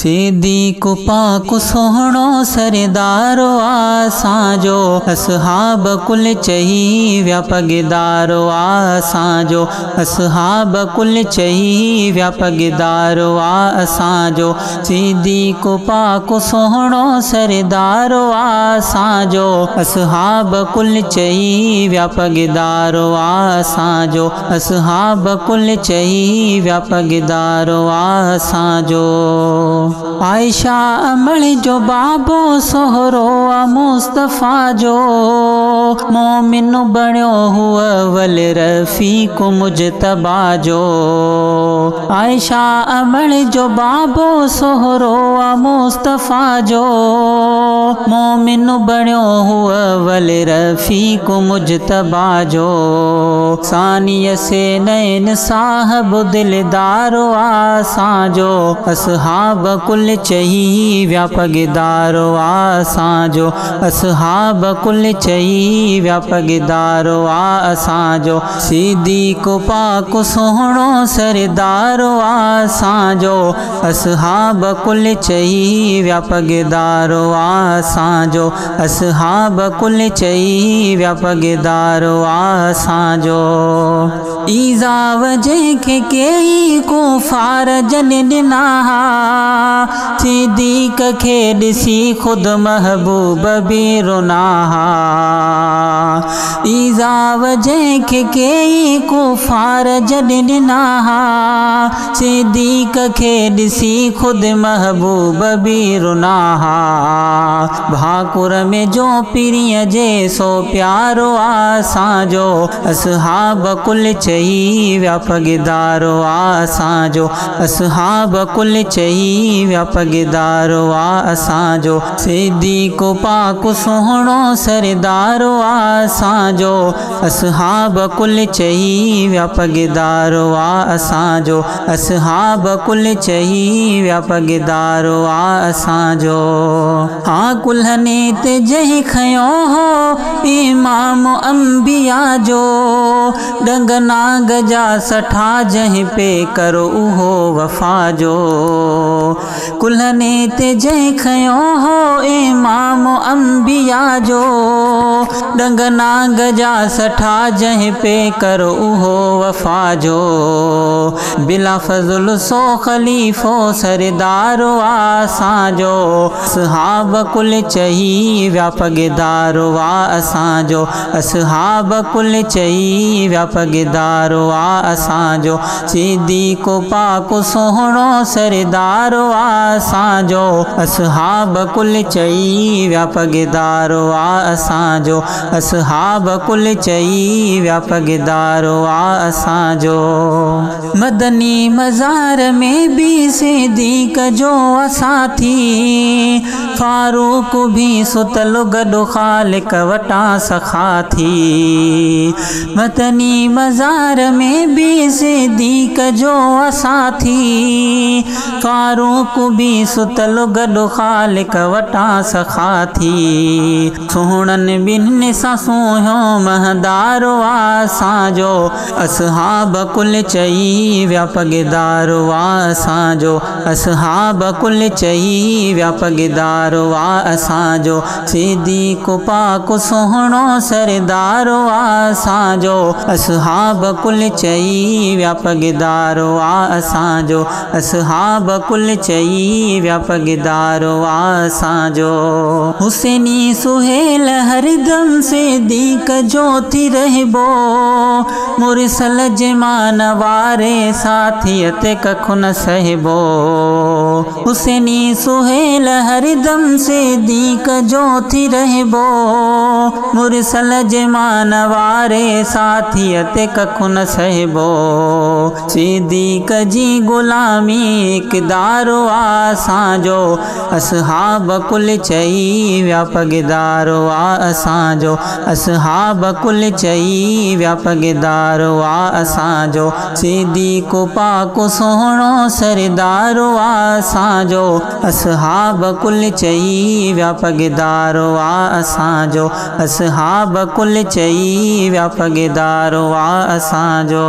सिद्दीक़ पाक सोहणो सरदारो आसांजो असहाब कुल चही व्या पगदारो आसांजो असहाब कुल चही व्या पगदारो आसांजो सिद्दीक़ पाक सोहणो सरदारो आसांजो असहाब कुल चही व्या पगदारो आसांजो असहाब कुल चही व्या पगदारो आसांजो आयशा अमल जो बाबो सोहरो मुस्तफ़ा जो मोमिन बणियो हुआ वल रफ़ीक़ मुजतबा जो आयशा अमल जो बाबो सोहरो मुस्तफ़ा जो मोमिन बणियो हुआ वल रफ़ीक़ मुजतबा जो सानिय से नैन साहब दिलदारो आसांजो असहाब कुल चही व्या पगदारो आसांजो असहाब कुल चही व्या पगदारो आसांजो सिद्दीक़ पाक सोहणो सरदारो आसांजो असहाब कुल चही व्या पगदारो आसांजो असहाब कुल चही व्या पगदारो आसांजो ईज़ाव जंहिंखे कई कुफ़ार जन ॾिना सिद्दीक़ खे ॾिसी ख़ुदि महबूब बि रुना ईज़ाव जंहिंखे कई कुफ़ार जन ॾिना सिद्दीक़ खे ॾिसी ख़ुदि महबूब बि रुना भाकुर में जो पीरीअ जे सो प्यारो आसांजो असहाब कुल चही व्या पगदारो आसांजो असहाब कुल चही व्या पगदारो आसांजो सिद्दीक़ पाक सोहणो सरदारो आसांजो असहाब कुल चही व्या पगदारो आसांजो असहाब कुल चही व्या पगदारो आसांजो कुल्हने ते जंहिं खयो हो इमाम अंबिया जो डंग नाग जा सठा जंहिं पे करो उहो वफ़ा जो कुल्हने ते जंहिं खयो हो इमाम अंबिया जो डंग नाग जा सठा जंहिं पे करो उहो वफ़ा जो बिला फज़ल सो ख़लीफ़ो सरदारो आसांजो असहाब कुल चही व्या पगदारो आसांजो असहाब कुल चही व्या पगदारो आसांजो सिद्दीक़ पाक सोहणो सरदारो आसांजो असहाब कुल चही व्या पगदारो आसांजो असहाब कुल चही व्या पगदारो आसांजो मदनी मज़ार में भी सिद्दीक़ जो असां थी फारूक भी सुतलो गॾु ख़ालिक वटां सखा थी मदनी मज़ार में भी सिद्दीक़ जो असां थी फारूक भी सुतलो गॾु ख़ालिक वटां सखा थी सुहिणनि ॿिन्हिनि सां सुहियो महदारो आसांजो असहाब कुल चई व्या पगदारो आसांजो असहाब कुल चई व्या पगदारो आसांजो सिद्दीक़ पाक सोहणो सरदारो आसांजो असहाब कुल चई व्या पगदारो आसांजो असहाब कुल चई व्या पगदारो आसांजो हुसैनी सुहेल हरदम सिद्दीक़ जो थी रहबो मुरसल जमान वारे साथियत कखु न सहबो हुसैनी सुहेल हरदम सिद्दीक़ जो थी रहबो मुरसल जमान वारे साथियत कखु न सहबो सिद्दीक़ जी ग़ुलामी इक़दारो आसांजो असहाब कुल चई व्या पगदारो आसांजो असहाब कुल चई व्या पगदारो आसांजो सिद्दीक़ पाक सोहणो सरदारो आसांजो असहाब कुल चई व्या पगदारो आसांजो असहाब कुल चई व्या पगदारो आसांजो।